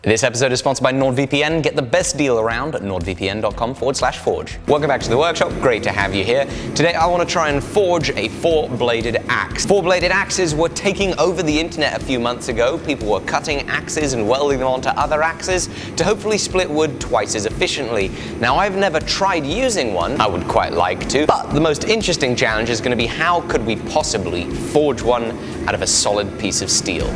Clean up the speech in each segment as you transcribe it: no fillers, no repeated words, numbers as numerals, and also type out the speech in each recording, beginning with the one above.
This episode is sponsored by NordVPN. Get the best deal around at nordvpn.com/forge. Welcome back to the workshop. Great to have you here. Today I want to try and forge a four-bladed axe. Four-bladed axes were taking over the internet a few months ago. People were cutting axes and welding them onto other axes to hopefully split wood twice as efficiently. Now, I've never tried using one. I would quite like to, but the most interesting challenge is going to be how could we possibly forge one out of a solid piece of steel.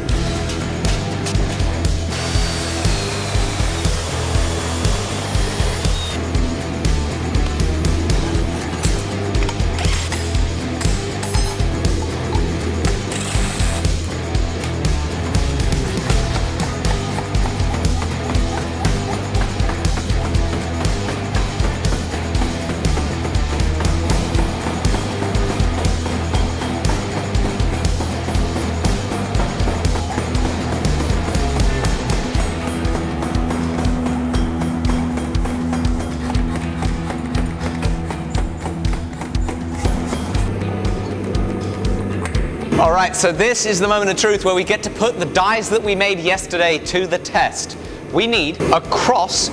Alright, so this is the moment of truth where we get to put the dies that we made yesterday to the test. We need a cross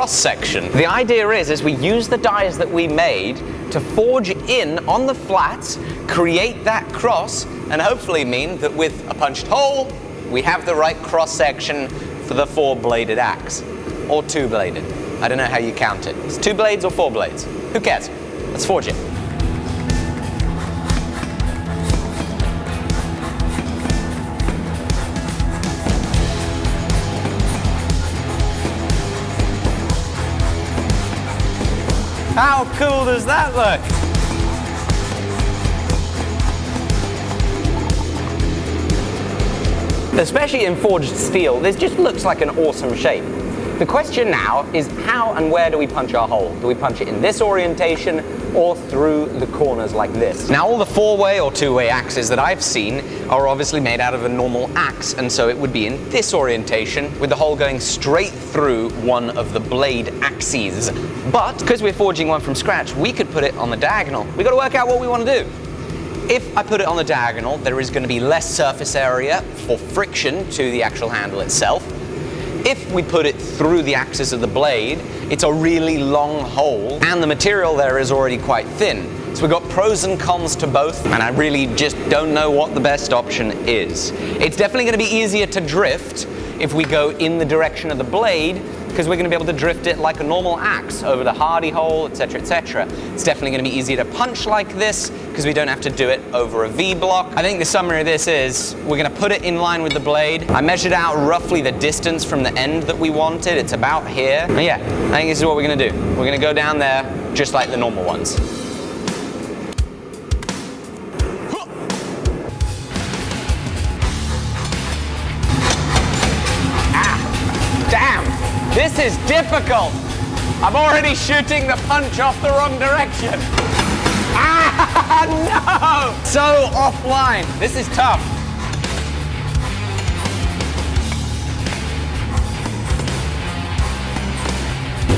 section. The idea is we use the dies that we made to forge in on the flats, create that cross, and hopefully mean that with a punched hole, we have the right cross section for the four-bladed axe. Or two-bladed. I don't know how you count it. It's two blades or four blades. Who cares? Let's forge it. How cool does that look? Especially in forged steel, this just looks like an awesome shape. The question now is how and where do we punch our hole? Do we punch it in this orientation or through the corners like this? Now, all the four-way or two-way axes that I've seen are obviously made out of a normal axe, and so it would be in this orientation with the hole going straight through one of the blade axes. But because we're forging one from scratch, we could put it on the diagonal. We've got to work out what we want to do. If I put it on the diagonal, there is going to be less surface area for friction to the actual handle itself. If we put it through the axis of the blade, it's a really long hole, and the material there is already quite thin. So we've got pros and cons to both, and I really just don't know what the best option is. It's definitely going to be easier to drift if we go in the direction of the blade, because we're going to be able to drift it like a normal axe over the hardy hole, etc., etc. It's definitely going to be easier to punch like this, because we don't have to do it over a V-block. I think the summary of this is, we're going to put it in line with the blade. I measured out roughly the distance from the end that we wanted. It's about here. And yeah, I think this is what we're going to do. We're going to go down there, just like the normal ones. This is difficult. I'm already shooting the punch off the wrong direction. Ah, no! So offline. This is tough.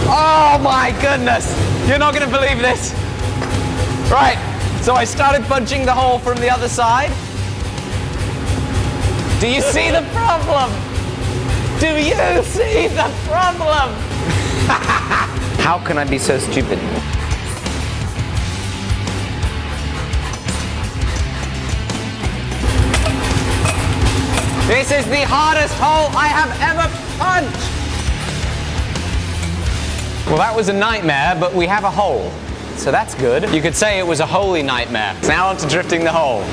Oh my goodness. You're not going to believe this. Right, so I started punching the hole from the other side. Do you see the problem? Do you see the problem? How can I be so stupid? This is the hardest hole I have ever punched. Well, that was a nightmare, but we have a hole. So that's good. You could say it was a holy nightmare. Now on to drifting the hole.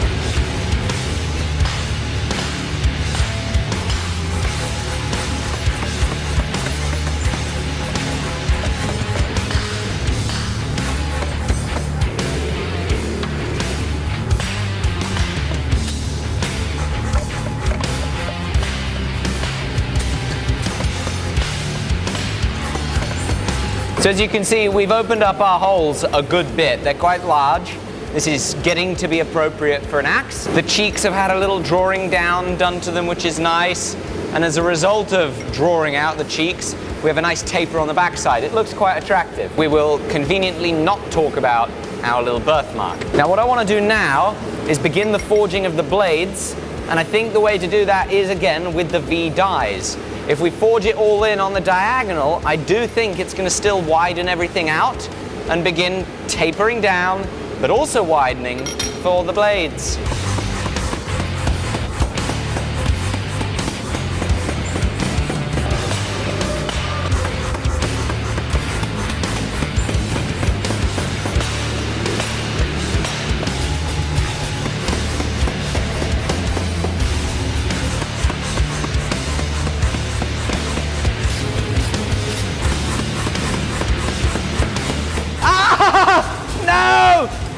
So as you can see, we've opened up our holes a good bit. They're quite large. This is getting to be appropriate for an axe. The cheeks have had a little drawing down done to them, which is nice. And as a result of drawing out the cheeks, we have a nice taper on the backside. It looks quite attractive. We will conveniently not talk about our little birthmark. Now what I want to do now is begin the forging of the blades, and I think the way to do that is again with the V dies. If we forge it all in on the diagonal, I do think it's going to still widen everything out and begin tapering down, but also widening for the blades.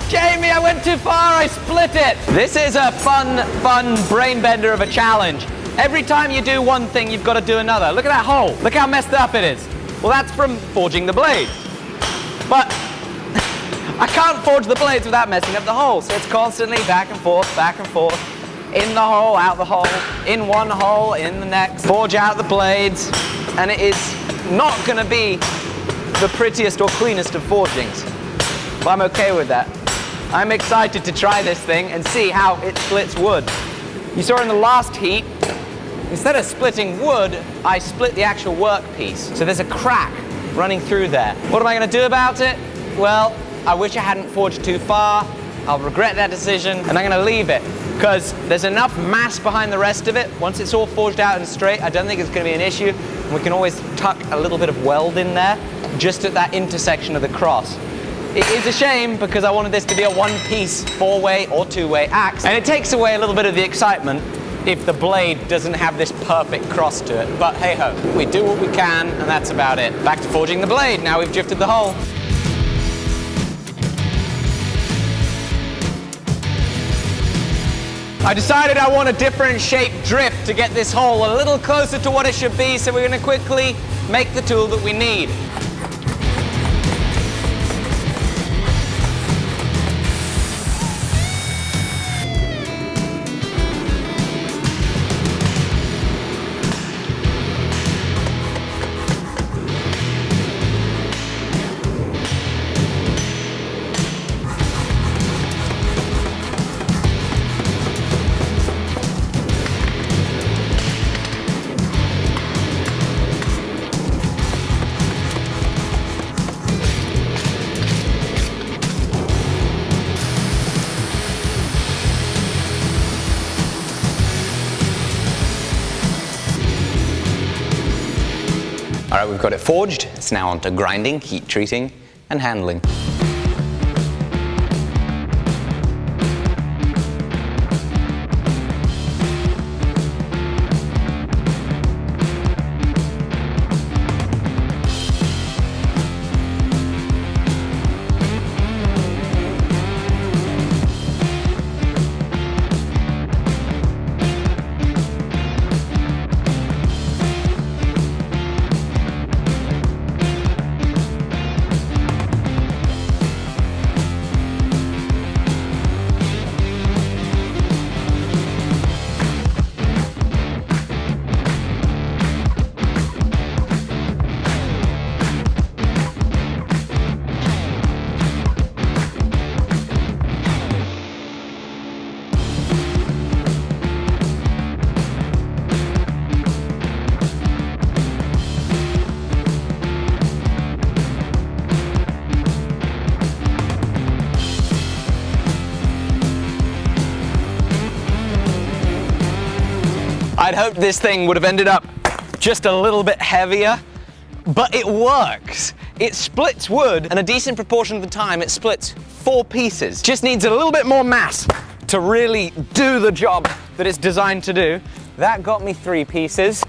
Jamie, I went too far, I split it. This is a fun brain bender of a challenge. Every time you do one thing, you've got to do another. Look at that hole. Look how messed up it is. Well, that's from forging the blade. But I can't forge the blades without messing up the hole. So it's constantly back and forth, in the hole, out the hole, in one hole, in the next. Forge out the blades. And it is not going to be the prettiest or cleanest of forgings. But I'm okay with that. I'm excited to try this thing and see how it splits wood. You saw in the last heat, instead of splitting wood, I split the actual workpiece. So there's a crack running through there. What am I going to do about it? Well, I wish I hadn't forged too far. I'll regret that decision, and I'm going to leave it because there's enough mass behind the rest of it. Once it's all forged out and straight, I don't think it's going to be an issue. And we can always tuck a little bit of weld in there, just at that intersection of the cross. It is a shame because I wanted this to be a one-piece, four-way or two-way axe. And it takes away a little bit of the excitement if the blade doesn't have this perfect cross to it. But hey-ho, we do what we can, and that's about it. Back to forging the blade. Now we've drifted the hole. I decided I want a different shaped drift to get this hole a little closer to what it should be, so we're going to quickly make the tool that we need. All right, we've got it forged. It's now on to grinding, heat treating, and handling. I'd hoped this thing would have ended up just a little bit heavier, but it works. It splits wood, and a decent proportion of the time it splits 4 pieces. Just needs a little bit more mass to really do the job that it's designed to do. That got me 3 pieces.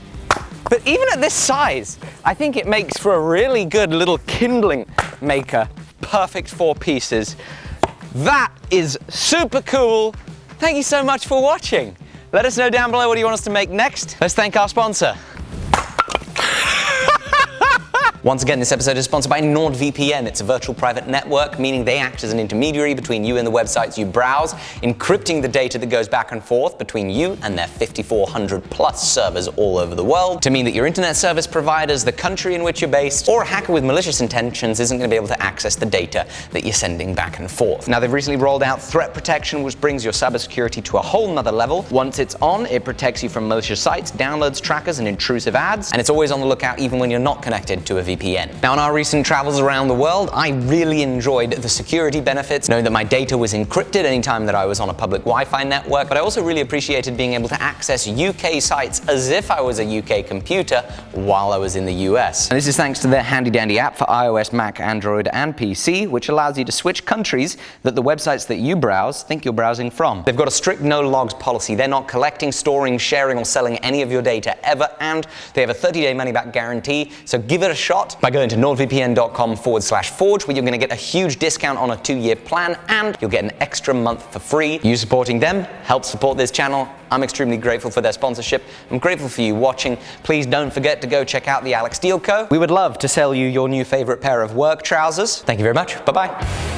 But even at this size, I think it makes for a really good little kindling maker. Perfect 4 pieces. That is super cool. Thank you so much for watching. Let us know down below what you want us to make next. Let's thank our sponsor. Once again, this episode is sponsored by NordVPN. It's a virtual private network, meaning they act as an intermediary between you and the websites you browse, encrypting the data that goes back and forth between you and their 5,400 plus servers all over the world, to mean that your internet service providers, the country in which you're based, or a hacker with malicious intentions isn't going to be able to access the data that you're sending back and forth. Now, they've recently rolled out threat protection, which brings your cybersecurity to a whole nother level. Once it's on, it protects you from malicious sites, downloads trackers, and intrusive ads, and it's always on the lookout even when you're not connected to a VPN. Now, on our recent travels around the world, I really enjoyed the security benefits, knowing that my data was encrypted anytime that I was on a public Wi-Fi network, but I also really appreciated being able to access UK sites as if I was a UK computer while I was in the US. And this is thanks to their handy-dandy app for iOS, Mac, Android, and PC, which allows you to switch countries that the websites that you browse think you're browsing from. They've got a strict no-logs policy. They're not collecting, storing, sharing, or selling any of your data ever, and they have a 30-day money-back guarantee, so give it a shot by going to nordvpn.com/forge, where you're going to get a huge discount on a 2-year plan, and you'll get an extra month for free. You supporting them helps support this channel. I'm extremely grateful for their sponsorship. I'm grateful for you watching. Please don't forget to go check out the Alec Steele Co. We would love to sell you your new favorite pair of work trousers. Thank you very much. Bye-bye.